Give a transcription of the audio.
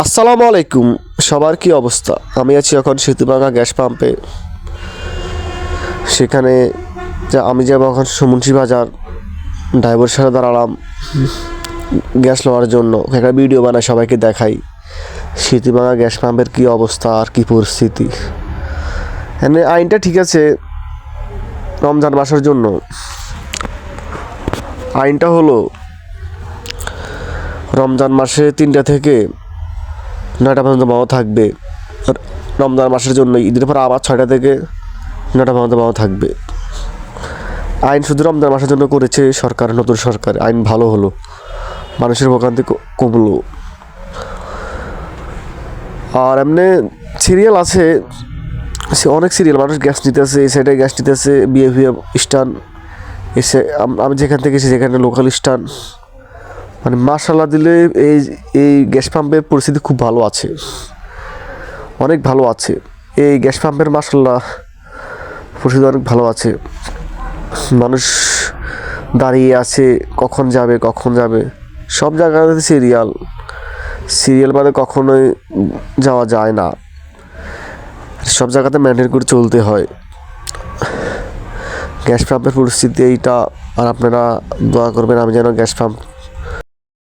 আসসালামু আলাইকুম, সবার কি অবস্থা? আমি আছি এখন সেতুভাঙা গ্যাস পাম্পে। সেখানে আমি যাব এখন সুমুন্সি বাজার। ড্রাইভারের সাথে দাঁড়ালাম গ্যাস নেওয়ার জন্য। একটা ভিডিও বানাই, সবাইকে দেখাই সেতুভাঙা গ্যাস পাম্পের কি অবস্থা আর কি পরিস্থিতি। এখানে আইনটা ঠিক আছে রমজান মাসের জন্য। আইনটা হলো রমজান মাসে 3টা থেকে 9টা পর্যন্ত বন্ধ থাকবে। রমজান মাসের জন্য ঈদের পর আবার 6টা থেকে 9টা পর্যন্ত বন্ধ থাকবে। আইন শুধু রমজান মাসের জন্য করেছে সরকার, নতুন সরকার। আইন ভালো হলো, মানুষের ভোগান্তি কমলো। আর এমনি সিরিয়াল আছে, অনেক সিরিয়াল, মানুষ গ্যাস নিতেছে, এই সাইডে গ্যাস নিতেছে, বিএভিএম স্ট্যান্ড এসে আমি যেখান থেকে এসে যেখানে লোকাল স্ট্যান্ড। মানে মাশাআল্লাহ দিলে এই এই গ্যাস পাম্পের পরিস্থিতি খুব ভালো আছে, অনেক ভালো আছে। এই গ্যাস পাম্পের মাশাআল্লাহ পরিস্থিতি অনেক ভালো আছে। মানুষ দাঁড়িয়ে আছে, কখন যাবে। সব জায়গাতে সিরিয়াল বাদে কখনোই যাওয়া যায় না। সব জায়গাতে মেনটেন করে চলতে হয়। গ্যাস পাম্পের পরিস্থিতি এইটা। আর আপনারা দোয়া করবেন আমি যেন গ্যাস পাম্প